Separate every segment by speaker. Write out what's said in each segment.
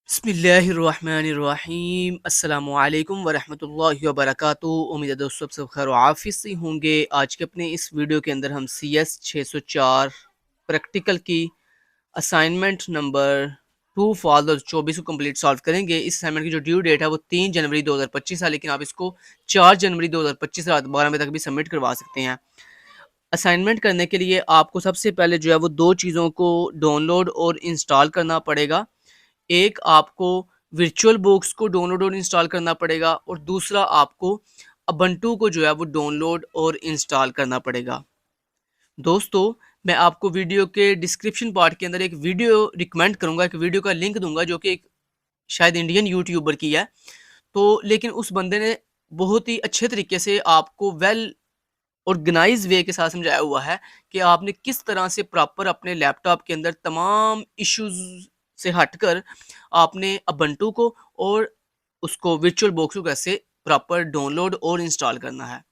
Speaker 1: बिस्मिल्लाहिर्रहमानिर्रहीम अस्सलामुअलैकुम वरहमतुल्लाहि वबरकातुहू। उम्मीद है दोस्तों सब खैर आफिस से होंगे। आज के अपने इस वीडियो के अंदर हम CS 604 प्रैक्टिकल की असाइनमेंट नंबर 2 फॉर 24 को कंप्लीट सॉल्व करेंगे। इस असाइनमेंट की जो ड्यू डेट है वो 3 जनवरी 2025 है, लेकिन आप इसको 4 जनवरी 2025 रात 12 बजे तक भी सबमिट करवा सकते हैं। असाइनमेंट करने के लिए आपको सबसे पहले जो है वो दो चीज़ों को डाउनलोड और इंस्टॉल करना पड़ेगा। एक आपको वर्चुअल बुक्स को डाउनलोड और इंस्टॉल करना पड़ेगा और दूसरा आपको अबंटू को जो है वो डाउनलोड और इंस्टॉल करना पड़ेगा। दोस्तों, मैं आपको वीडियो के डिस्क्रिप्शन पार्ट के अंदर एक वीडियो रिकमेंड करूंगा, एक वीडियो का लिंक दूंगा जो कि एक शायद इंडियन यूट्यूबर की है। तो लेकिन उस बंदे ने बहुत ही अच्छे तरीके से आपको वेल ऑर्गेनाइज वे के साथ समझाया हुआ है कि आपने किस तरह से प्रॉपर अपने लैपटॉप के अंदर तमाम इश्यूज से हटकर आपने अबंटू को और उसको वर्चुअल बॉक्स को कैसे प्रॉपर डाउनलोड और इंस्टॉल करना है।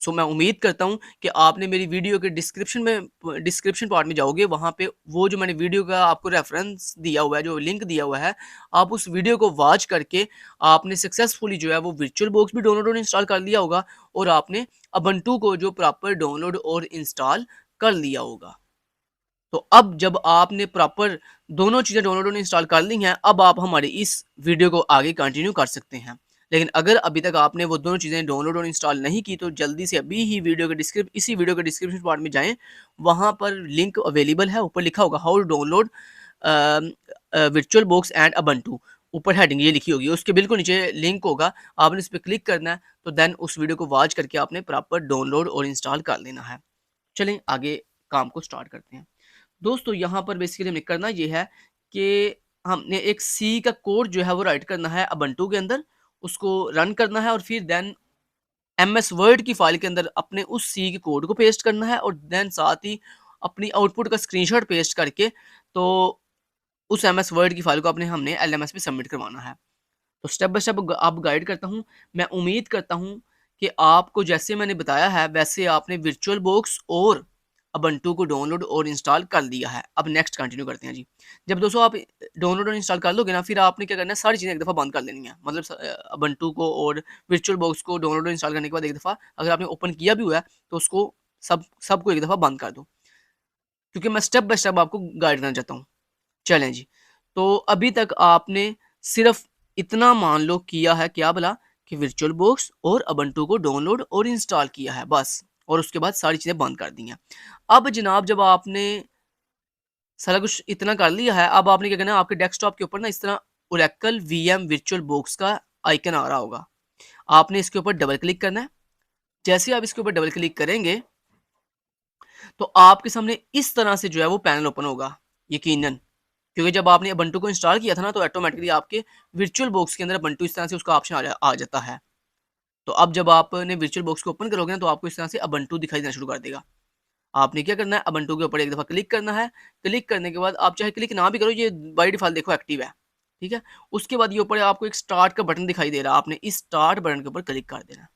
Speaker 1: सो मैं उम्मीद करता हूँ कि आपने मेरी वीडियो के डिस्क्रिप्शन पार्ट में जाओगे, वहाँ पे वो जो मैंने वीडियो का आपको रेफरेंस दिया हुआ है, जो लिंक दिया हुआ है, आप उस वीडियो को वॉच करके आपने सक्सेसफुली जो है वो वर्चुअल बॉक्स भी डाउनलोड और इंस्टॉल कर लिया होगा और आपने अबंटू को जो प्रॉपर डाउनलोड और इंस्टॉल कर लिया होगा। तो अब जब आपने प्रॉपर दोनों चीज़ें डाउनलोड और इंस्टॉल कर ली हैं, अब आप हमारी इस वीडियो को आगे कंटिन्यू कर सकते हैं। लेकिन अगर अभी तक आपने वो दोनों चीज़ें डाउनलोड और इंस्टॉल नहीं की, तो जल्दी से अभी ही इसी वीडियो के डिस्क्रिप्शन पार्ट में जाएँ, वहाँ पर लिंक अवेलेबल है, ऊपर लिखा होगा how to download VirtualBox and Ubuntu. ऊपर हेडिंग ये लिखी होगी, उसके बिल्कुल नीचे लिंक होगा, आपने इस पे क्लिक करना है, तो देन उस वीडियो को वॉच करके आपने प्रॉपर डाउनलोड और इंस्टॉल कर लेना है। चलें आगे काम को स्टार्ट करते हैं। दोस्तों, यहाँ पर बेसिकली हमें करना ये है कि हमने एक सी का कोड जो है वो राइट करना है अबंटू के अंदर, उसको रन करना है और फिर देन एमएस वर्ड की फाइल के अंदर अपने उस सी के कोड को पेस्ट करना है और देन साथ ही अपनी आउटपुट का स्क्रीनशॉट पेस्ट करके तो उस एमएस वर्ड की फाइल को अपने हमने एलएमएस पे सबमिट करवाना है। तो स्टेप बाय स्टेप आप गाइड करता हूँ। मैं उम्मीद करता हूँ कि आपको जैसे मैंने बताया है वैसे आपने वर्चुअल बॉक्स और अबंटू को डाउनलोड और इंस्टॉल कर लिया है। अब नेक्स्ट कंटिन्यू करते हैं जी। जब दोस्तों आप डाउनलोड और इंस्टॉल कर लोगे ना, फिर आपने क्या करना है, सारी चीज़ें एक दफ़ा बंद कर लेनी है। मतलब अबंटू को और वर्चुअल बॉक्स को डाउनलोड और इंस्टॉल करने के बाद एक दफ़ा अगर आपने ओपन किया भी हुआ है तो उसको सबको एक दफ़ा बंद कर दो, क्योंकि मैं स्टेप बाय स्टेप आपको गाइड करना चाहता हूँ। चलें जी। तो अभी तक आपने सिर्फ़ इतना मान लो किया है, क्या भला, कि वर्चुअल बॉक्स और अबंटू को डाउनलोड और इंस्टॉल किया है बस, और उसके बाद सारी चीज़ें बंद कर दी हैं। अब जनाब जब आपने सारा कुछ इतना कर लिया है, अब आपने क्या करना है, आपके डेस्कटॉप के ऊपर ना इस तरह ओरेकल वीएम वर्चुअल बॉक्स का आइकन आ रहा होगा। आपने इसके ऊपर डबल क्लिक करना है। जैसे ही आप इसके ऊपर डबल क्लिक करेंगे, तो आपके सामने इस तरह से जो है वो पैनल ओपन होगा, यकीनन। क्योंकि जब आपने ubuntu को इंस्टॉल किया था ना, तो ऑटोमेटिकली आपके वर्चुअल बॉक्स के अंदर ubuntu इस तरह से उसका ऑप्शन आ जाता है। तो अब जब आपने वर्चुअल बॉक्स को ओपन करोगे ना, तो आपको इस तरह से ubuntu दिखाई देना शुरू कर देगा। आपने क्या करना है, ubuntu के ऊपर एक दफ़ा क्लिक करना है। क्लिक करने के बाद आप चाहे क्लिक ना भी करो, ये बाय डिफ़ॉल्ट देखो एक्टिव है, ठीक है? उसके बाद ये ऊपर आपको एक स्टार्ट का बटन दिखाई दे रहा है, आपने इस स्टार्ट बटन के ऊपर क्लिक कर देना है।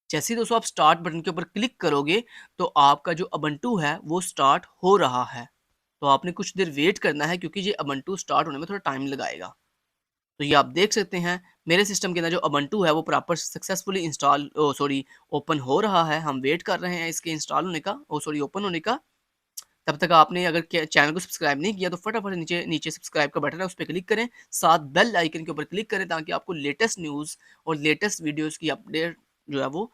Speaker 1: जैसे ही दोस्तों आप स्टार्ट बटन के ऊपर क्लिक करोगे, तो आपका जो ubuntu है, वो स्टार्ट हो रहा है। तो आपने कुछ देर वेट करना है, क्योंकि ये ubuntu स्टार्ट होने में थोड़ा टाइम लगाएगा। तो ये आप देख सकते हैं, मेरे सिस्टम के अंदर जो ubuntu है वो प्रॉपर सक्सेसफुली ओपन हो रहा है। हम वेट कर रहे हैं इसके इंस्टॉल होने का, ओपन होने का। तब तक आपने अगर चैनल को सब्सक्राइब नहीं किया, तो फटाफट नीचे नीचे सब्सक्राइब का बटन है, उस पर क्लिक करें, साथ बेल आइकन के ऊपर क्लिक करें, ताकि आपको लेटेस्ट न्यूज़ और लेटेस्ट वीडियोज़ की अपडेट जो है वो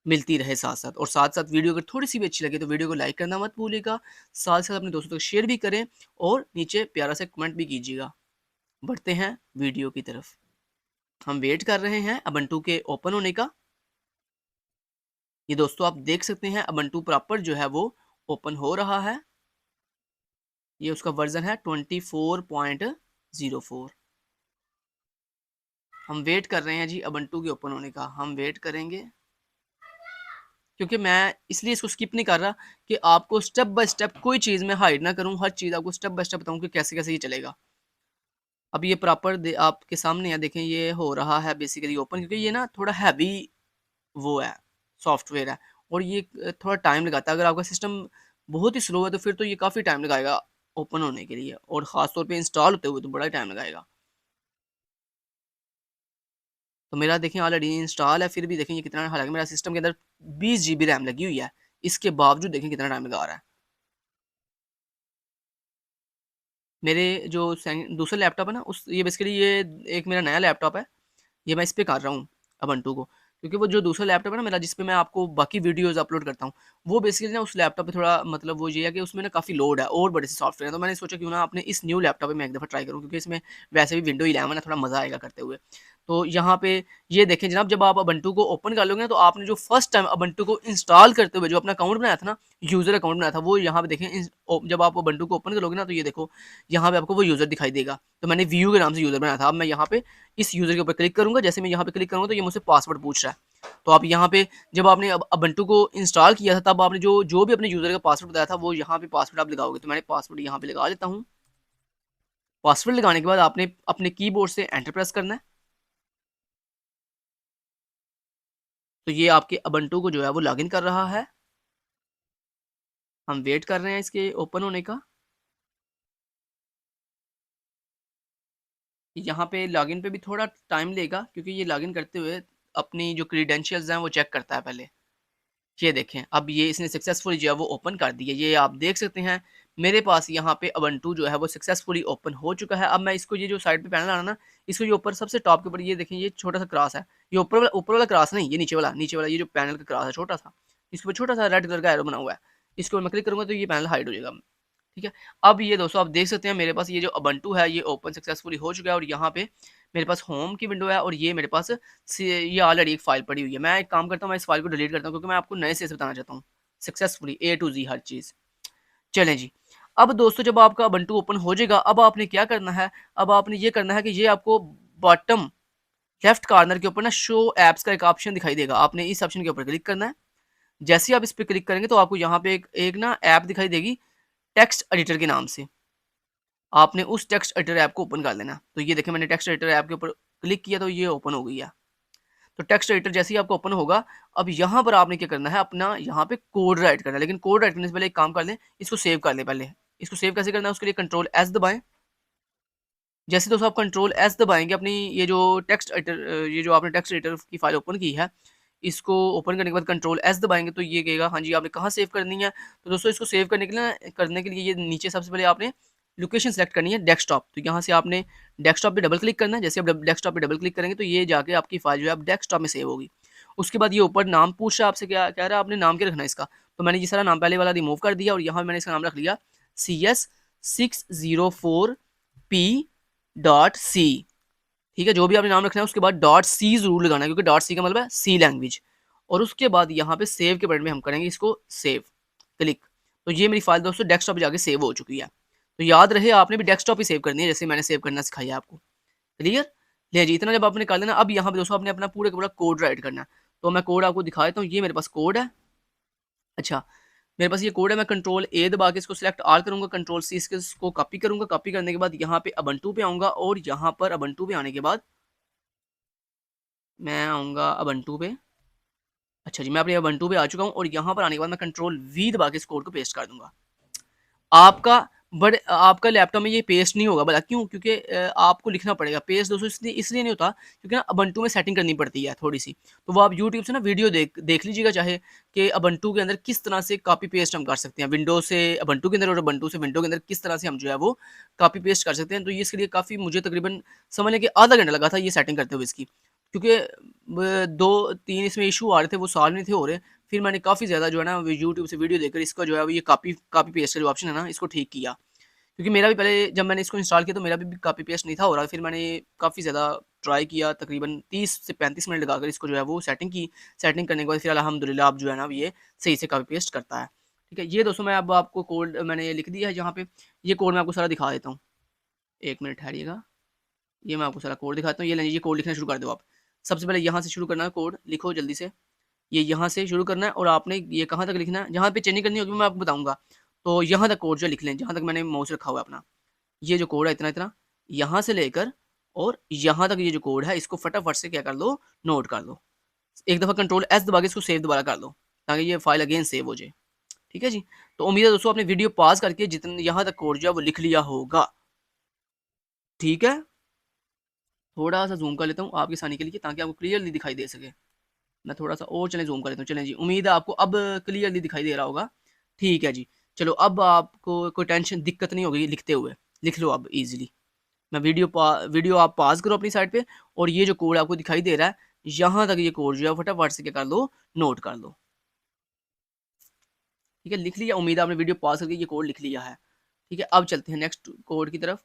Speaker 1: मिलती रहे साथ साथ। और साथ साथ वीडियो अगर थोड़ी सी भी अच्छी लगे तो वीडियो को लाइक करना मत भूलिएगा। साथ साथ अपने दोस्तों तक शेयर भी करें और नीचे प्यारा सा कमेंट भी कीजिएगा। बढ़ते हैं वीडियो की तरफ। हम वेट कर रहे हैं ubuntu के ओपन होने का। ये दोस्तों आप देख सकते हैं ubuntu प्रॉपर जो है वो ओपन हो रहा है। ये उसका वर्जन है 24.04। हम वेट कर रहे हैं जी ubuntu के ओपन होने का। हम वेट करेंगे, क्योंकि मैं इसलिए इसको स्किप नहीं कर रहा कि आपको स्टेप बाय स्टेप कोई चीज़ मैं हाइड ना करूँ, हर चीज़ आपको स्टेप बाय स्टेप बताऊँ कि कैसे-कैसे ये चलेगा। अब ये प्रॉपर आपके सामने है, देखें ये हो रहा है बेसिकली ओपन, क्योंकि ये ना थोड़ा हैवी वो है, सॉफ्टवेयर है और ये थोड़ा टाइम लगाता है। अगर आपका सिस्टम बहुत ही स्लो है तो फिर तो ये काफ़ी टाइम लगाएगा। ओपन होने के लिए, और ख़ास तौर पे इंस्टॉल होते हुए तो बड़ा टाइम लगाएगा। तो मेरा देखें ऑलरेडी इंस्टॉल है, फिर भी देखें ये कितना, हालाँकि मेरा सिस्टम के अंदर 20 जीबी रैम लगी हुई है, इसके बावजूद देखें कितना टाइम लगा रहा है। मेरे जो दूसरा लैपटॉप है ना, उस ये बेसिकली ये एक मेरा नया लैपटॉप है, ये मैं इस पे कर रहा हूँ ubuntu को, क्योंकि वो जो दूसरा लैपटॉप है ना मेरा, जिस पे मैं आपको बाकी वीडियोस अपलोड करता हूँ, वो बेसिकली ना उस लैपटॉप पे थोड़ा मतलब वो ये है कि उसमें ना काफ़ी लोड है और बड़े से सॉफ्टवेयर है, तो मैंने सोचा क्यों ना अपने इस न्यू लैपटॉप पे मैं एक दफ़ा ट्राई करूँ, क्योंकि इसमें वैसे भी विंडो 11 है, थोड़ा मज़ा आएगा करते हुए। तो यहाँ पे ये देखें जनाब, जब आप ubuntu को ओपन कर लोगे ना, तो आपने जो फर्स्ट टाइम ubuntu को इंस्टॉल करते हुए जो अपना अकाउंट बनाया था ना, यूज़र अकाउंट बनाया था, वो यहाँ पे देखें जब आप ubuntu को ओपन करोगे ना, तो ये देखो यहाँ पे आपको वो यूज़र दिखाई देगा। तो मैंने व्यू के नाम से यूज़र बनाया था। अब मैं यहाँ पे इस यूज़र के ऊपर क्लिक करूँगा, जैसे मैं यहाँ पे क्लिक करूँगा तो ये मुझसे पासवर्ड पूछ रहा है। तो आप यहाँ पे जब आपने अब ubuntu को इंस्टॉल किया था, तब आपने जो जो भी अपने यूज़र का पासवर्ड बताया था, वो यहाँ पे पासवर्ड आप लगाओगे। तो मैंने पासवर्ड यहाँ पे लगा लेता हूँ। पासवर्ड लगाने के बाद आपने अपने कीबोर्ड से एंटर प्रेस करना है। तो ये आपके ubuntu को जो है वो लॉगिन कर रहा है। हम वेट कर रहे हैं इसके ओपन होने का। यहाँ पे लॉगिन पे भी थोड़ा टाइम लेगा, क्योंकि ये लॉगिन करते हुए अपनी जो क्रीडेंशियल्स हैं वो चेक करता है पहले। ये देखें, अब ये इसने सक्सेसफुली जो है वो ओपन कर दिया। ये आप देख सकते हैं मेरे पास यहाँ पे ubuntu जो है वो सक्सेसफुली ओपन हो चुका है। अब मैं इसको, ये जो साइड पे पैनल आ रहा है ना, इसको ये ऊपर सबसे टॉप के ऊपर ये देखें, ये छोटा सा क्रॉस है। ये ऊपर वाला क्रॉस नहीं, ये नीचे वाला ये जो पैनल का क्रॉस है छोटा सा, इसके ऊपर छोटा सा रेड कलर का एरो बना हुआ है। इसको मैं क्लिक करूँगा तो ये पैनल हाइड हो जाएगा। ठीक है। अब ये दोस्तों आप देख सकते हैं मेरे पास ये जो ubuntu है ये ओपन सक्सेसफुली हो चुका है, और यहाँ पे मेरे पास होम की विंडो है, और ये मेरे पास ये ऑलरेडी एक फाइल पड़ी हुई है। मैं एक काम करता हूँ, मैं इस फाइल को डिलीट करता हूँ, क्योंकि मैं आपको नए से बताना चाहता हूँ सक्सेसफुली A to Z हर चीज़। चलें जी। अब दोस्तों जब आपका ubuntu ओपन हो जाएगा, अब आपने क्या करना है, अब आपने ये करना है कि ये आपको बॉटम लेफ्ट कॉर्नर के ऊपर ना शो एप्स का एक ऑप्शन दिखाई देगा। आपने इस ऑप्शन के ऊपर क्लिक करना है। जैसे ही आप इस पे क्लिक करेंगे तो आपको यहाँ पे एक ना ऐप दिखाई देगी टेक्स्ट एडिटर के नाम से। आपने उस टेक्स्ट एडिटर ऐप को ओपन कर लेना। तो ये देखिए मैंने टेक्स्ट एडिटर ऐप के ऊपर क्लिक किया तो ये ओपन हो गई है। तो टेक्स्ट एडिटर जैसे ही आपको ओपन होगा, अब यहाँ पर आपने क्या करना है, अपना यहाँ पे कोड राइट करना है। लेकिन कोड राइट करने से पहले एक काम कर लें, इसको सेव कर लें पहले। इसको सेव कैसे करना है, उसके लिए कंट्रोल एस दबाएं। जैसे दोस्तों आप कंट्रोल एस दबाएंगे, अपनी ये जो टेक्स्ट एडिटर, ये जो आपने टेक्स्ट एडिटर की फाइल ओपन की है, इसको ओपन करने के बाद कंट्रोल एस दबाएंगे तो ये कहेगा हाँ जी आपने कहाँ सेव करनी है। तो दोस्तों इसको सेव करने के लिए ये नीचे सबसे पहले आपने लोकेशन सेलेक्ट करनी है डेस्कटॉप। तो यहाँ से आपने डेस्कटॉप पे डबल क्लिक करना है। जैसे आप डेस्कटॉप पे डबल क्लिक करेंगे तो ये जाके आपकी फाइल जो है आप डेस्कटॉप में सेव होगी। उसके बाद ये ऊपर नाम पूछ रहा है आपसे, क्या कह रहा है आपने नाम क्या रखना है इसका। तो मैंने ये सारा नाम पहले वाला रिमूव कर दिया, और यहाँ मैंने इसका नाम रख लिया CS604P डॉट सी। ठीक है, जो भी आपने नाम रखना है उसके बाद डॉट सी जरूर लगाना है, क्योंकि डॉट सी का मतलब है सी लैंग्वेज। और उसके बाद यहाँ पे सेव के बटन में हम करेंगे इसको सेव क्लिक। तो ये मेरी फाइल दोस्तों डेस्कटॉप पे जाके सेव हो चुकी है। तो याद रहे आपने भी डेस्कटॉप ही सेव करनी है, जैसे मैंने सेव करना सिखाया आपको। क्लियर। ले जी, इतना जब आपने कर लेना, अब यहाँ पे दोस्तों आपने अपना पूरा का पूरा कोड राइट करना है। तो मैं कोड आपको दिखा देता हूँ। ये मेरे पास कोड है। अच्छा, मेरे पास ये कोड है। मैं कंट्रोल ए दबा के इसको सिलेक्ट ऑल करूंगा, कंट्रोल सी इसको कॉपी करूंगा। कॉपी करने के बाद यहाँ पे ubuntu पे आऊंगा, और यहाँ पर ubuntu पे आने के बाद मैं आऊँगा ubuntu पे। अच्छा जी, मैं अपने ubuntu पे आ चुका हूँ, और यहाँ पर आने के बाद मैं कंट्रोल वी दबा के इस कोड को पेस्ट कर दूँगा। आपका लैपटॉप में ये पेस्ट नहीं होगा, भला क्यों? क्योंकि आपको लिखना पड़ेगा। पेस्ट दोस्तों इसलिए नहीं होता क्योंकि ना ubuntu में सेटिंग करनी पड़ती है थोड़ी-सी। तो वो आप यूट्यूब से ना वीडियो देख लीजिएगा चाहे, कि ubuntu के अंदर किस तरह से कॉपी पेस्ट हम कर सकते हैं। विंडो से ubuntu के अंदर और ubuntu से विंडो के अंदर किस तरह से हम जो है वो कॉपी पेस्ट कर सकते हैं। तो ये इसके लिए काफ़ी मुझे तकरीबन समझ लें कि आधा घंटा लगा था ये सेटिंग करते हुए इसकी। क्योंकि 2-3 इसमें इश्यू आ रहे थे, वो सॉल्व नहीं थे हो रहे। फिर मैंने काफ़ी ज़्यादा जो है ना यूट्यूब से वीडियो देखकर इसका जो है वो ये कॉपी कॉपी पेस्ट का जो ऑप्शन है ना इसको ठीक किया। क्योंकि मेरा भी पहले जब मैंने इसको इंस्टॉल किया तो मेरा भी कॉपी पेस्ट नहीं था हो रहा। फिर मैंने काफ़ी ज़्यादा ट्राई किया, तकरीबन 30 से 35 मिनट लगाकर इसको जो है वो सेटिंग की। सेटिंग करने के बाद फिर अल्हम्दुलिल्लाह अब जो है ना ये सही से कॉपी पेस्ट करता है। ठीक है, ये दोस्तों मैं अब आपको कोड मैंने लिख दिया है यहाँ पे। ये कोड मैं आपको सारा दिखा देता हूँ। 1 मिनट ठहरिएगा। ये मैं आपको सारा कोड दिखाता हूँ। ये लीजिए, कोड लिखना शुरू कर दो आप। सबसे पहले यहाँ से शुरू करना है कोड, लिखो जल्दी से। ये यहाँ से शुरू करना है, और आपने ये कहाँ तक लिखना है, जहाँ पे चेंजिंग करनी होगी मैं आपको बताऊँगा। तो यहाँ तक कोड जो लिख लें, जहाँ तक मैंने माउस रखा हुआ है अपना। ये जो कोड है इतना-इतना, यहाँ से लेकर और यहाँ तक ये जो कोड है इसको फटाफट से क्या कर लो, नोट कर लो। एक दफ़ा कंट्रोल एस दबा के इसको सेव दोबारा कर लो, ताकि ये फाइल अगेन सेव हो जाए। ठीक है जी। तो उम्मीद है दोस्तों आपने वीडियो पॉज़ करके जितने यहाँ तक कोड जो है वो लिख लिया होगा। ठीक है? थोड़ा-सा ज़ूम कर लेता हूँ आपकी आसानी के लिए ताकि आपको क्लियरली दिखाई दे सके। मैं थोड़ा-सा और चलें ज़ूम कर लेता हूँ। चलें जी, उम्मीद है आपको अब क्लियरली दिखाई दे रहा होगा। ठीक है जी। चलो अब आपको कोई टेंशन दिक्कत नहीं होगी लिखते हुए। लिख लो अब ईज़िली। मैं वीडियो आप पॉज़ करो अपनी साइड पे और ये जो कोड आपको दिखाई दे रहा है, यहाँ तक ये कोड जो है फटाफट से क्या कर लो, नोट कर लो। ठीक है, लिख लिया? उम्मीद है आपने वीडियो पॉज़ करके ये कोड लिख लिया है। ठीक है, अब चलते हैं नेक्स्ट कोड की तरफ।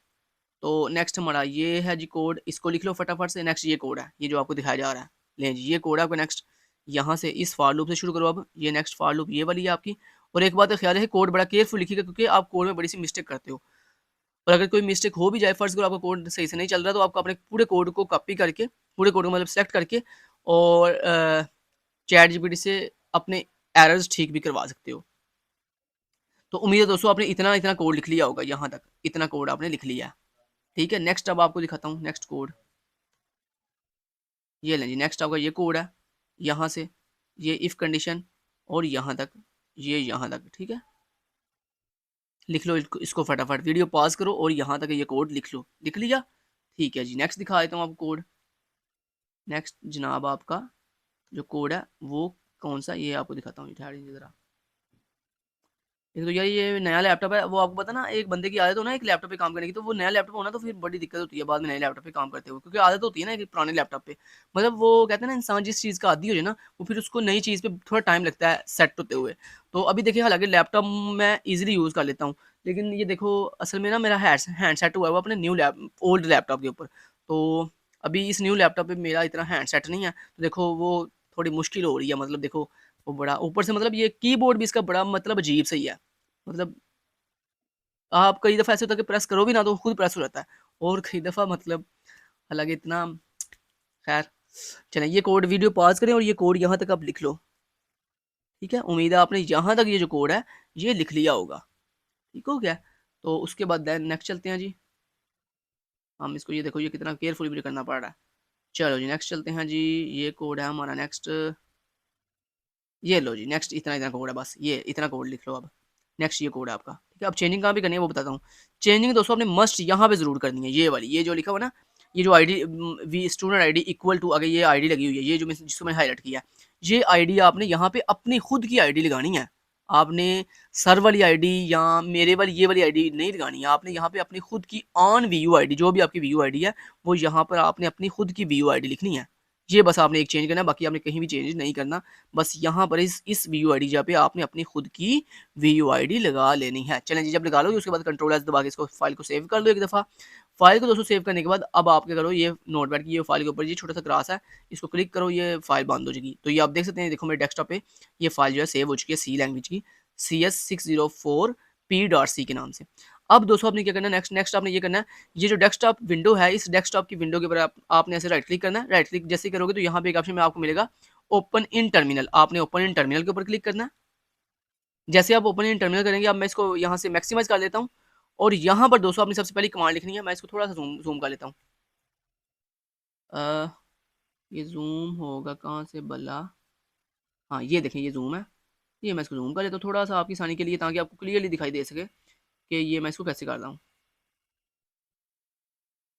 Speaker 1: तो नेक्स्ट हमारा ये है जी कोड, इसको लिख लो फटाफट से। नेक्स्ट ये कोड है, ये जो आपको दिखाया जा रहा है। लें जी, ये कोड है आपका नेक्स्ट। यहाँ से इस फॉर लूप से शुरू करो अब। ये नेक्स्ट फॉर लूप ये वाली है आपकी। और एक बात का ख़्याल है कोड बड़ा केयरफुल लिखिएगा क्योंकि आप कोड में बड़ी-सी मिस्टेक करते हो। और अगर कोई मिस्टेक हो भी जाए, फ़र्ज़ करो आपका कोड सही से नहीं चल रहा, तो आपको अपने पूरे कोड को कॉपी करके, पूरे कोड को मतलब सेलेक्ट करके और चैट जीपीटी से अपने एरर्स ठीक भी करवा सकते हो। तो उम्मीद है दोस्तों आपने इतना-इतना कोड लिख लिया होगा यहाँ तक, इतना कोड आपने लिख लिया है। ठीक है, नेक्स्ट अब आपको दिखाता हूँ नेक्स्ट कोड। ये लें जी, नेक्स्ट आपका ये कोड है, यहाँ से ये इफ़ कंडीशन और यहाँ तक, ये यहाँ तक, ठीक है? लिख लो इसको फटाफट, वीडियो पॉज़ करो और यहाँ तक ये कोड लिख लो। लिख लिया? ठीक है जी, नेक्स्ट दिखा देता हूँ आपको कोड। नेक्स्ट जनाब आपका जो कोड है वो कौन-सा ये आपको दिखाता हूँ, ठहर जाइए ज़रा। एक तो यार ये नया लैपटॉप है, वो आपको पता है ना एक बंदे की आदत हो ना एक लैपटॉप पे काम करने की, तो वो नया लैपटॉप हो ना तो फिर बड़ी दिक्कत होती है बाद में नए लैपटॉप पे काम करते हुए, क्योंकि आदत होती है ना एक पुराने लैपटॉप पे। मतलब वो कहते हैं ना इंसान जिस चीज़ का आदी हो जाए ना, वो फिर उसको नई चीज़ पे थोड़ा टाइम लगता है सेट होते हुए। तो अभी देखिए हालाँकि लैपटॉप मैं ईज़िली यूज़ कर लेता हूँ, लेकिन ये देखो असल में ना मेरा हैंड सेट हुआ है वो अपने ओल्ड लैपटॉप के ऊपर। तो अभी इस न्यू लैपटॉप पे मेरा इतना हैंड सेट नहीं है, तो देखो वो थोड़ी मुश्किल हो रही है, मतलब देखो वो बड़ा ऊपर से मतलब ये कीबोर्ड भी इसका बड़ा मतलब अजीब सा ही है। मतलब आप कई दफ़ा ऐसे होता है कि प्रेस करो भी ना तो खुद प्रेस हो जाता है और कई दफ़ा मतलब हालाँकि इतना ख़ैर चलें ये कोड वीडियो पॉज़ करें और ये कोड यहाँ तक आप लिख लो, ठीक है? उम्मीद है आपने यहाँ तक ये जो कोड है, ये लिख लिया होगा, ठीक हो गया? तो उसके बाद देन नेक्स्ट चलते हैं जी, हम इसको ये देखो ये कितना केयरफुली मुझे करना पड़ रहा है। चलो जी नेक्स्ट चलते हैं जी, ये कोड है हमारा नेक्स्ट ये लो जी नेक्स्ट इतना-इतना कोड है बस, ये इतना कोड लिख लो अब। नेक्स्ट ये कोड है आपका, ठीक है? अब चेंजिंग कहाँ पे करनी है वो बताता हूँ। चेंजिंग दोस्तों आपने मस्ट यहाँ पे ज़रूर करनी है, ये वाली, ये जो लिखा हुआ है ना, ये जो ID v student ID equal to आगे ये आईडी लगी हुई है, ये जो मैं जिसको मैंने हाइलाइट किया है, ये आईडी आपने यहाँ पे अपनी खुद की आईडी लगानी है। आपने सर वाली आईडी या मेरे वाली ये वाली आईडी नहीं लगानी है, आपने यहाँ पे अपनी खुद की ऑन वीयू आईडी जो भी आपकी वीयू आईडी है, वो यहाँ पर आपने अपनी खुद की वीयू आईडी लिखनी है। ये बस आपने एक चेंज करना है, बाकी आपने कहीं भी चेंज नहीं करना। बस यहाँ पर इस वीयू आईडी जहाँ पे आपने अपनी खुद की वीयू आईडी लगा लेनी है। चलें जी, जब लगा लोगे उसके बाद कंट्रोल एस दबा के इसको फाइल को सेव कर लो एक दफ़ा। फाइल को दोस्तों सेव करने के बाद अब आप क्या करो, ये नोटपैड की ये फाइल के ऊपर ये छोटा सा क्रॉस है, इसको क्लिक करो, ये फाइल बंद हो जाएगी। तो ये आप देख सकते हैं, देखो मेरे डेस्कटॉप पे ये फाइल जो है सेव हो चुकी है सी लैंग्वेज की, CS604p.c के नाम से। अब दोस्तों आपने क्या करना है, नेक्स्ट नेक्स्ट आपने ये करना है, ये जो डेस्कटॉप विंडो है, इस डेस्कटॉप की विंडो के ऊपर आपने ऐसे राइट क्लिक करना है। राइट क्लिक जैसे ही करोगे तो यहाँ पे एक ऑप्शन में आपको मिलेगा ओपन इन टर्मिनल। आपने ओपन इन टर्मिनल के ऊपर क्लिक करना है। जैसे आप ओपन इन टर्मिनल करेंगे, अब मैं इसको यहाँ से मैक्सिमाइज़ कर लेता हूँ और यहाँ पर दोस्तों आपने सबसे पहले कमांड लिखनी है। मैं इसको थोड़ा-सा ज़ूम ज़ूम कर लेता हूँ। अ, ये ज़ूम होगा कहाँ से भला? हाँ, ये देखें ये ज़ूम है। ये मैं इसको ज़ूम कर लेता हूँ थोड़ा-सा आपकी आसानी के लिए ताकि आपको क्लियरली दिखाई दे सके कि ये मैं इसको कैसे करता हूँ।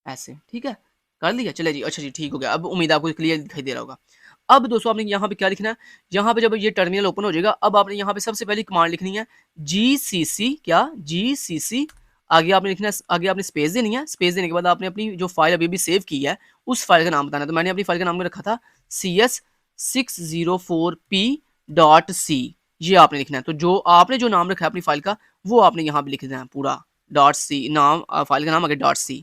Speaker 1: ऐसे, ठीक है? कर लिया? चलिए जी, अच्छा जी, ठीक हो गया। अब उम्मीद है आपको क्लियर दिखाई दे रहा होगा। अब दोस्तों आपने यहाँ पे क्या लिखना है, यहाँ पे जब ये टर्मिनल ओपन हो जाएगा, अब आपने यहाँ पे सबसे पहली कमांड लिखनी है जीसीसी क्या? जीसीसी आगे आपने लिखना है, आगे आपने स्पेस देनी है, स्पेस देने के बाद आपने अपनी जो फाइल अभी-अभी सेव की है, उस फाइल का नाम बताना है। तो मैंने अपनी फाइल का नाम रखा था CS604p.c ये आपने लिखना है। तो जो आपने जो नाम रखा है अपनी फाइल का, वो आपने यहाँ पे लिख देना है पूरा, .c नाम फाइल का नाम आगे .c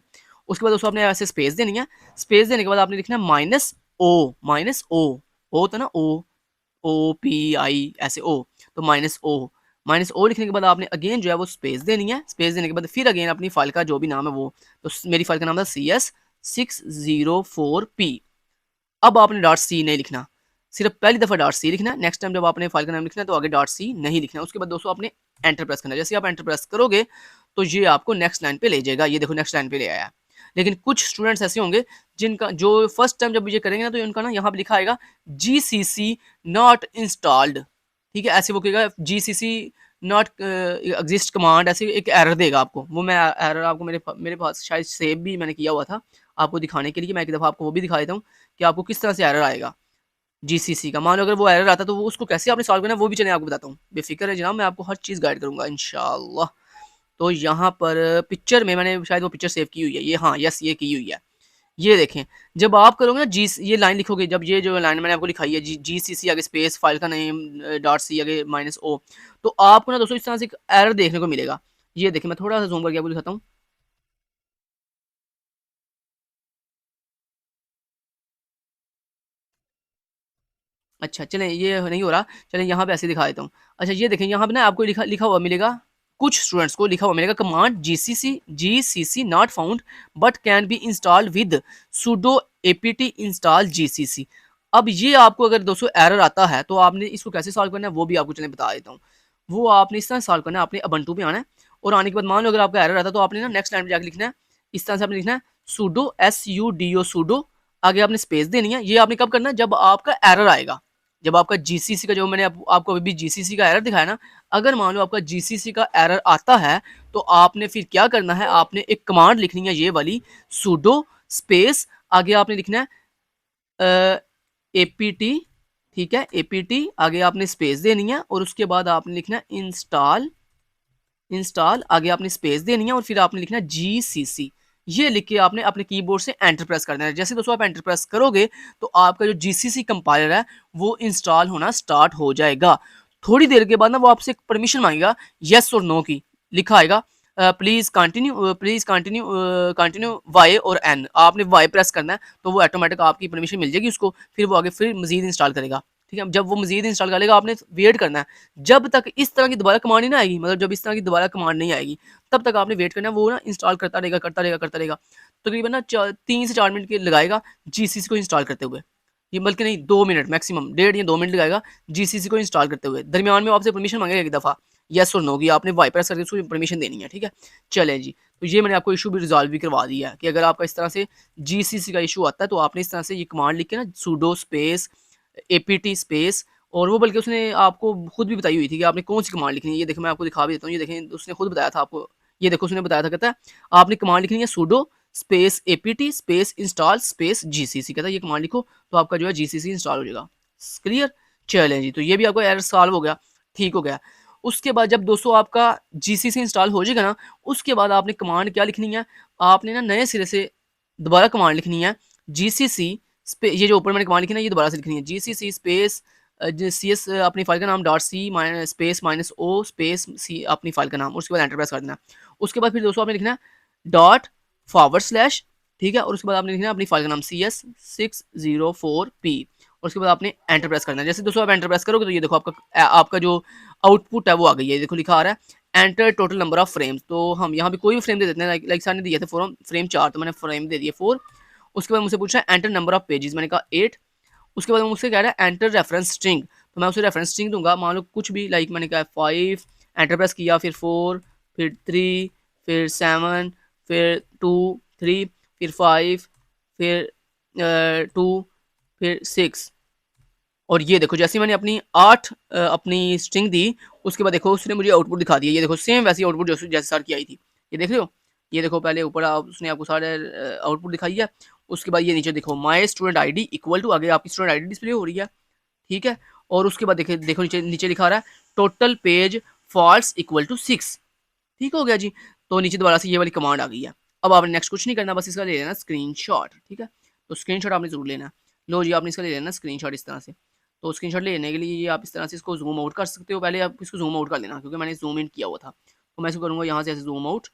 Speaker 1: उसके बाद दोस्तों आपने ऐसे स्पेस देनी है। स्पेस देने के बाद आपने लिखना है माइनस ओ होता है ना OPI ऐसे ओ, तो माइनस ओ लिखने के बाद आपने अगेन जो है वो स्पेस देनी है। स्पेस देने के बाद फिर अगेन अपनी फाइल का जो भी नाम है वो, तो मेरी फाइल का नाम था CS604p। अब आपने .c नहीं लिखना, सिर्फ पहली दफ़ा .c लिखना है। नेक्स्ट टाइम जब आपने फाइल का नाम लिखना है तो आगे .c नहीं लिखना है। उसके बाद दोस्तों आपने एंटर प्रेस करना है। जैसे आप एंटर प्रेस करोगे तो ये आपको नेक्स्ट लाइन पे ले जाएगा। ये देखो नेक्स्ट लाइन पे ले आया। लेकिन कुछ स्टूडेंट्स ऐसे होंगे जिनका जो फर्स्ट टाइम जब ये करेंगे ना तो उनका ना यहाँ पे लिखा आएगा GCC नॉट इंस्टॉल्ड, ठीक है? ऐसे वो कहेगा GCC नॉट एग्जिस्ट कमांड, ऐसे एक एरर देगा आपको। वो मैं एरर आपको मेरे पास शायद सेव भी मैंने किया हुआ था आपको दिखाने के लिए। मैं एक दफ़ा आपको वो भी दिखा देता हूँ कि आपको किस तरह से एरर आएगा जीसीसी का। मान लो अगर वो एरर आता तो वो उसको कैसे आपने सॉल्व करना है वो भी चलिए आपको बताता हूँ। बेफिक्र है जनाब, मैं आपको हर चीज़ गाइड करूँगा इंशाल्लाह। तो यहाँ पर पिक्चर में मैंने शायद वो पिक्चर सेव की हुई है, ये हाँ यस ये की हुई है। ये देखें, जब आप करोगे ना जी, ये लाइन लिखोगे, जब ये जो लाइन मैंने आपको लिखाई है जी सी सी आगे स्पेस फाइल का नेम डॉट सी आगे माइनस ओ, तो आपको ना दोस्तों इस तरह से एक एरर देखने को मिलेगा। ये देखिए मैं थोड़ा सा जूम करके आपको दिखाता हूँ। अच्छा चलें, ये नहीं हो रहा, चलें यहाँ पे ऐसे दिखा देता हूँ। अच्छा ये देखें, यहाँ पे ना आपको लिखा लिखा हुआ मिलेगा, कुछ स्टूडेंट्स को लिखा हुआ मिलेगा command GCC not found but can be installed with sudo apt install GCC. अब ये आपको अगर दोस्तों एरर आता है तो आपने इसको कैसे सॉल्व करना है वो भी आपको चलें बता देता हूँ। वो आपने इस तरह सॉल्व करना है, आपने अबंटू पे आना है और आने के बाद मान लो अगर आपका एरर आता है तो आपने ना नेक्स्ट लाइन पे जाकर लिखना है, इस तरह से आपने लिखना है सुडो SUDO सुडो, आगे आपने स्पेस देनी है। ये आपने कब करना है, जब आपका एरर आएगा, जब आपका जीसीसी का जो मैंने आपको अभी जीसीसी का एरर दिखाया ना, अगर मान लो आपका जीसीसी का एरर आता है तो आपने फिर क्या करना है, आपने एक कमांड लिखनी है ये वाली सुडो स्पेस, आगे आपने लिखना है एपीटी, ठीक है एपीटी, आगे आपने स्पेस देनी है और उसके बाद आपने लिखना है इंस्टॉल, आगे आपने स्पेस देनी है और फिर आपने लिखना है जीसीसी। ये लिख के आपने अपने कीबोर्ड से एंटर प्रेस कर देना है। जैसे दोस्तों आप एंटर प्रेस करोगे तो आपका जो जीसीसी कंपाइलर है वो इंस्टॉल होना स्टार्ट हो जाएगा। थोड़ी देर के बाद ना वो आपसे एक परमिशन मांगेगा येस और नो की, लिखा आएगा प्लीज कंटिन्यू कंटिन्यू वाई और एन, आपने वाई प्रेस करना है तो वो ऑटोमेटिक आपकी परमिशन मिल जाएगी उसको, फिर वो आगे फिर मजीद इंस्टॉल करेगा। ठीक है, जब वो मजीद इंस्टॉल करेगा आपने वेट करना है, जब तक इस तरह की दोबारा कमांड नहीं ना आएगी, मतलब जब इस तरह की दोबारा कमांड नहीं आएगी तब तक आपने वेट करना है, वो ना इंस्टॉल करता रहेगा करता रहेगा करता रहेगा। तकरीबन ना 3 से 4 मिनट के लगाएगा जीसीसी को इंस्टॉल करते हुए, ये बल्कि नहीं 2 मिनट मैक्सिमम, 1.5 या 2 मिनट लगाएगा जीसीसी को इंस्टॉल करते हुए। दरमियान में आपसे परमिशन मांगेगा एक दफ़ा येस और नो की, आपने वाई प्रेस करके उसको परमिशन देनी है। ठीक है, चलें जी, तो ये मैंने आपको इशू भी रिजॉल्व भी करवा दिया है कि अगर आपका इस तरह से जीसीसी का इशू आता है तो आपने इस तरह से ये कमांड लिख के ना सुडो स्पेस एपीटी स्पेस, और वो बल्कि उसने आपको खुद भी बताई हुई थी कि आपने कौन सी कमांड लिखनी है। ये देखो मैं आपको दिखा भी देता हूँ, ये देखें उसने खुद बताया था आपको, ये देखो उसने बताया था, कहता है आपने कमांड लिखनी है sudo space apt space install space GCC, कहता है ये कमांड लिखो तो आपका जो है जीसीसी इंस्टॉल हो जाएगा। क्लियर, चलें जी, तो ये भी आपको एरर सॉल्व हो गया, ठीक हो गया। उसके बाद जब दोस्तों आपका जीसीसी इंस्टॉल हो जाएगा ना, उसके बाद आपने कमांड क्या लिखनी है, आपने ना नए सिरे से दोबारा कमांड लिखनी है जीसीसी, ये जो ऊपर मैंने कमांड लिखी ना ये दोबारा से लिखनी है जीसीसी स्पेस सी एस अपनी फाइल का नाम dot C space minus O space सी अपनी फाइल का नाम, उसके बाद एंटर प्रेस कर देना। उसके बाद फिर दोस्तों आपने लिखना है डॉट फॉरवर्ड स्लैश, ठीक है, और उसके बाद आपने लिखना है अपनी फाइल का नाम CS604P, और उसके बाद आपने एंटर प्रेस करना है। जैसे दोस्तों आप एंटर प्रेस करोगे तो ये देखो आपका जो आउटपुट है वो आ गई है, देखो लिखा आ रहा है enter total number of frames. तो हम यहाँ पे कोई भी फ्रेम दे देते हैं, लाइक सर ने दिए थे फ्रेम 4 तो मैंने फ्रेम दे दिए 4। उसके बाद मुझसे पूछा है एंटर नंबर ऑफ पेजेस, मैंने कहा 8। उसके बाद मुझसे कह रहा है एंटर रेफरेंस स्ट्रिंग, तो मैं उसे रेफरेंस स्ट्रिंग दूंगा, मान लो कुछ भी, लाइक मैंने कहा 5, एंटर प्रेस किया, फिर 4, फिर 3, फिर 7, फिर 2 3, फिर 5, फिर 2, फिर 6। और ये देखो जैसे मैंने अपनी 8 अपनी स्ट्रिंग दी, उसके बाद देखो उसने मुझे आउटपुट दिखा दिया, ये देखो सेम वैसी आउटपुट जैसे सर की आई थी, ये देख रहे हो। ये देखो पहले ऊपर उसने आपको सारे आउटपुट दिखाई है, उसके बाद ये नीचे देखो my student ID equal to, आगे आपकी स्टूडेंट आईडी डिस्प्ले हो रही है, ठीक है। और उसके बाद देखो देखो नीचे नीचे लिखा रहा है total page faults equal to 6, ठीक हो गया जी। तो नीचे दोबारा से ये वाली कमांड आ गई है। अब आपने नेक्स्ट कुछ नहीं करना, बस इसका ले लेना स्क्रीनशॉट, ठीक है। तो स्क्रीनशॉट आपने जरूर लेना। लो जी आपने इसका ले लेना स्क्रीनशॉट इस तरह से। तो स्क्रीनशॉट लेने के लिए ये आप इस तरह से इसको जूम आउट कर सकते हो, पहले आप इसको जूम आउट कर लेना क्योंकि मैंने जूम इन किया हुआ था। तो मैं इसको करूँगा यहाँ से ऐसे जूम आउट,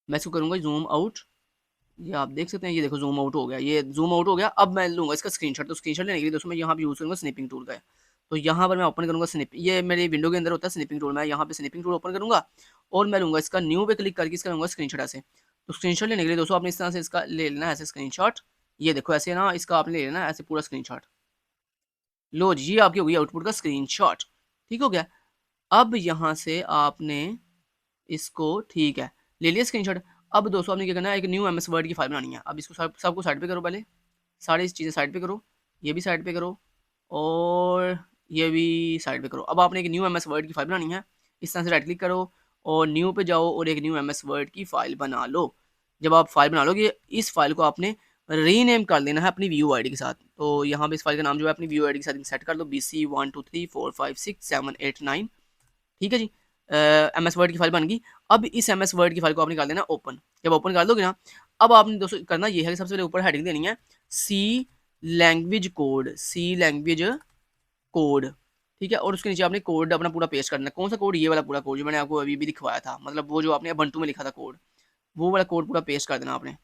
Speaker 1: मैं इसको करूँगा जूम आउट, ये आप देख सकते हैं, ये देखो जूम आउट हो गया, ये जूम आउट हो गया। अब मैं लूँगा इसका स्क्रीनशॉट, तो स्क्रीनशॉट लेने के लिए दोस्तों मैं यहाँ पे यूज़ करूँगा स्निपिंग टूल का। तो यहाँ पर मैं ओपन करूँगा ये मेरे विंडो के अंदर होता है स्निपिंग टूल, मैं यहाँ पे स्निपिंग टूल ओपन करूँगा और मैं लूँगा इसका न्यू पे क्लिक करके इसका लूँगा स्क्रीनशॉट ऐसे। तो स्क्रीनशॉट लेने के लिए दोस्तों आपने इस तरह से इसका ले लेना है ऐसे स्क्रीनशॉट, ये देखो ऐसे ना इसका आपने ले लेना है ऐसे पूरा स्क्रीनशॉट। लो जी ये आपकी हो गई आउटपुट का स्क्रीनशॉट, ठीक हो गया। अब यहाँ से आपने इसको, ठीक है, ले लिया स्क्रीनशॉट। अब दोस्तों आपने क्या करना है, एक न्यू MS वर्ड की फाइल बनानी है। अब इसको सबको साइड पे करो, पहले सारी चीज़ें साइड पे करो, ये भी साइड पे करो, और ये भी साइड पे करो। अब आपने एक न्यू MS वर्ड की फाइल बनानी है। इस तरह से राइट क्लिक करो और न्यू पे जाओ और एक न्यू MS वर्ड की फाइल बना लो। जब आप फाइल बना लोगे, इस फाइल को आपने रीनेम कर लेना है अपनी व्यू आईडी के साथ। तो यहाँ पे इस फाइल का नाम जो है अपनी व्यू आईडी के साथ सेट कर दो, BC123456789। ठीक है जी। MS वर्ड की फाइल बन गई। अब इस MS वर्ड की फाइल को आपने कर देना ओपन। जब ओपन कर दोगे ना, अब आपने दोस्तों करना ये है कि सबसे पहले ऊपर हेडिंग देनी है सी लैंग्वेज कोड, सी लैंग्वेज कोड। ठीक है, और उसके नीचे आपने कोड अपना पूरा पेस्ट करना है। कौन सा कोड? ये वाला पूरा कोड जो मैंने आपको अभी भी दिखवाया था, मतलब वो जो आपने ubuntu में लिखा था कोड, वो वाला कोड पूरा पेस्ट कर देना आपने।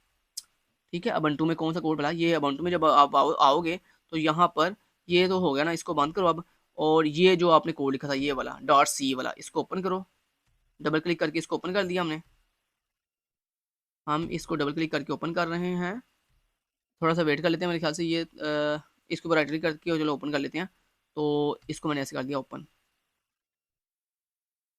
Speaker 1: ठीक है, ubuntu में कौन सा कोड बोला? ये ubuntu में जब आप आओगे तो यहाँ पर ये तो हो गया ना, इसको बंद करो अब। और ये जो आपने कोड लिखा था ये वाला .c वाला, इसको ओपन करो। डबल क्लिक करके इसको ओपन कर दिया हमने। हम इसको डबल क्लिक करके ओपन कर रहे हैं। थोड़ा सा वेट कर लेते हैं, मेरे ख्याल से ये इसके ऊपर राइट क्लिक करके चलो ओपन कर लेते हैं। तो इसको मैंने ऐसे कर दिया ओपन।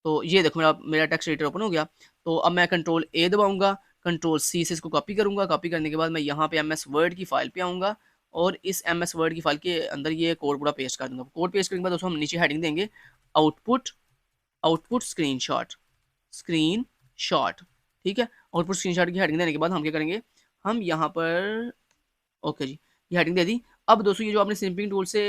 Speaker 1: तो ये देखो मेरा मेरा टेक्स्ट एडिटर ओपन हो गया। तो अब मैं कंट्रोल ए दबाऊंगा, कंट्रोल सी से इसको कॉपी करूंगा। कॉपी करने के बाद मैं यहाँ पे MS वर्ड की फाइल पे आऊँगा और इस MS वर्ड की फाइल के अंदर ये कोड पूरा पेस्ट कर दूंगा। कोड पेस्ट करने के बाद दोस्तों हम नीचे हेडिंग देंगे आउटपुट, आउटपुट स्क्रीनशॉट, स्क्रीनशॉट। ठीक है, आउटपुट स्क्रीनशॉट की हेडिंग देने के बाद हम क्या करेंगे, हम यहाँ पर ओके जी, ये हेडिंग दे दी। अब दोस्तों ये जो आपने स्निपिंग टूल से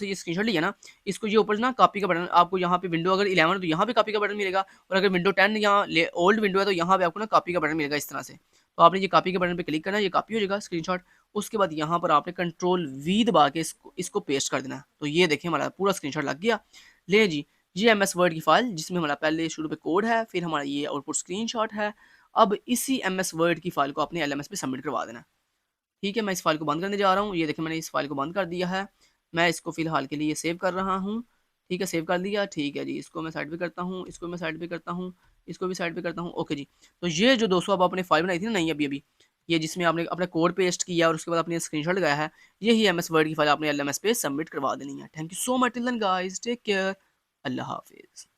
Speaker 1: ये स्क्रीनशॉट लिया ना, इसको ये ऊपर ना कॉपी का बटन आपको यहाँ पे, विंडो अगर 11 है तो यहाँ पे कॉपी का बटन मिलेगा, और अगर विंडो 10 या ओल्ड विंडो है तो यहाँ पे आपको ना कॉपी का बटन मिलेगा इस तरह से। तो आपने ये कॉपी के बटन पे क्लिक करना है, ये कॉपी हो जाएगा स्क्रीनशॉट। उसके बाद यहाँ पर आपने कंट्रोल V दबा के इसको पेस्ट कर देना है। तो ये देखिए हमारा पूरा स्क्रीनशॉट लग गया। ले जी, ये MS वर्ड की फाइल जिसमें हमारा पहले शुरू पे कोड है, फिर हमारा ये आउटपुट स्क्रीनशॉट है। अब इसी MS वर्ड की फाइल को अपने LMS पे सबमिट करवा देना। ठीक है, मैं इस फाइल को बंद करने जा रहा हूँ। ये देखिए मैंने इस फाइल को बंद कर दिया है। मैं इसको फ़िलहाल के लिए सेव कर रहा हूँ। ठीक है, सेव कर दिया। ठीक है जी, इसको मैं साइड पे करता हूँ, इसको मैं साइड पे करता हूँ, इसको भी साइड पे करता हूँ। ओके जी, तो ये जो दोस्तों अब आपने फाइल बनाई थी ना, नहीं अभी ये जिसमें आपने अपना कोड पेस्ट किया और उसके बाद आपने स्क्रीनशॉट लगाया है, यही MS वर्ड की फाइल आपने LMS पे सबमिट करवा देनी है। Thank you so much. Till then guys, take care. अल्लाह हाफिज़।